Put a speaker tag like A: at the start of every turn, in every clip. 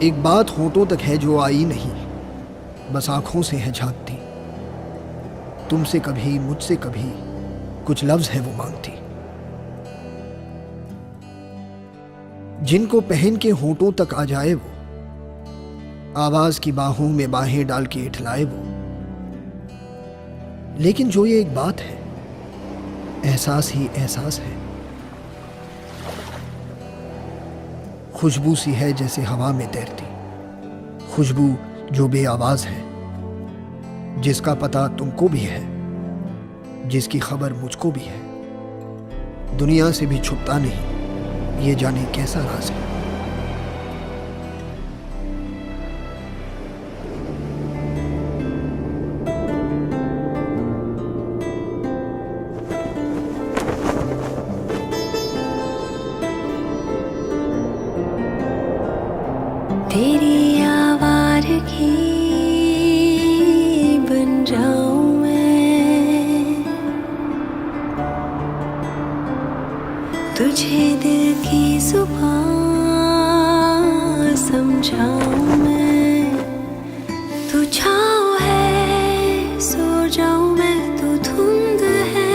A: एक बात होठों तक है जो आई नहीं, बस आंखों से है झांकती। तुमसे कभी मुझसे कभी कुछ लफ्ज है वो मांगती। जिनको पहन के होठों तक आ जाए वो, आवाज की बाहों में बाहें डाल के इठलाए वो। लेकिन जो ये एक बात है, एहसास ही एहसास है। खुशबू सी है जैसे हवा में तैरती, खुशबू जो बेआवाज है, जिसका पता तुमको भी है, जिसकी खबर मुझको भी है। दुनिया से भी छुपता नहीं, ये जाने कैसा राज है।
B: तेरी आवारगी बन जाऊं मैं, तुझे दिल की जुबान समझाऊं मैं। तू छाँव है सो जाऊं मैं, तू धुंध है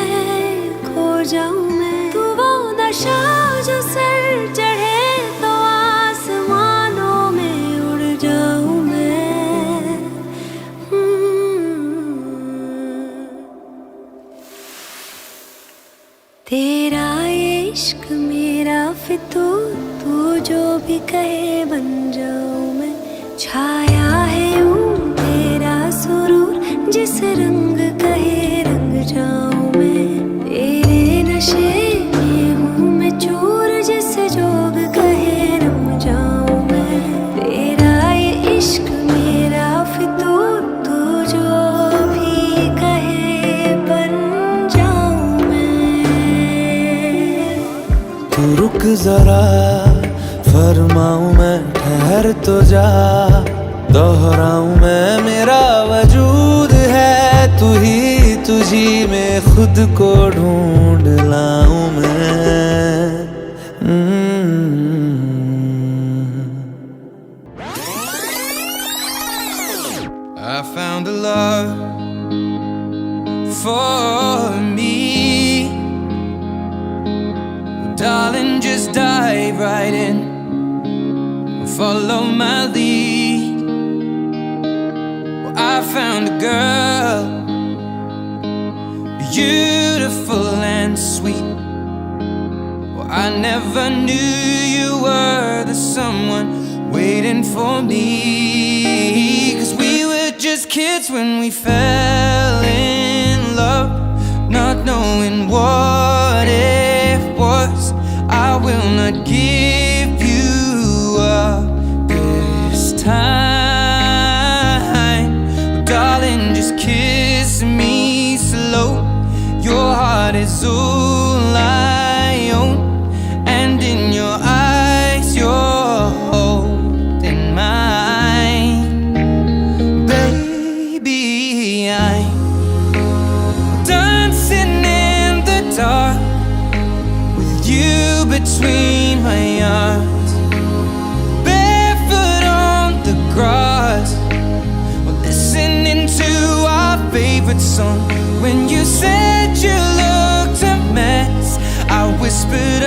B: खो जाऊं मैं। तू वो नशा जो सर चढ़े तो आसमानों में उड़ जाऊं मैं। तेरा इश्क मेरा फितूर, तू जो भी कहे बन जाऊं मैं। छाया है यूं तेरा सुरूर, जिस रंग कहे रंग जाऊं मैं। तेरे नशे में हूँ मैं चूर, जिस जोग कहे रम जाऊं मैं। तेरा ये इश्क मेरा फितूर, तू जो भी कहे बन जाऊं मैं।
C: तू रुक जरा फरमाऊं मैं, ठहर तो जा दोहराऊं मैं। मेरा वजूद है तू ही, तुझी में खुद को ढूंढ लाऊं मैं। I found a love for me. Darling, just dive right in, follow my lead. Well, I found a girl, beautiful and sweet. Well, I never knew you were the someone waiting for me. 'Cause we were just kids when we fell in love, not knowing what it was. I will not give you up this time. Darling, just kiss me slow. Your heart is all I own, and in your eyes you're holding mine. Baby, I'm dancing in the dark, you between my arms, barefoot on the grass. We're listening to our favorite song. When you said you looked a mess, I whispered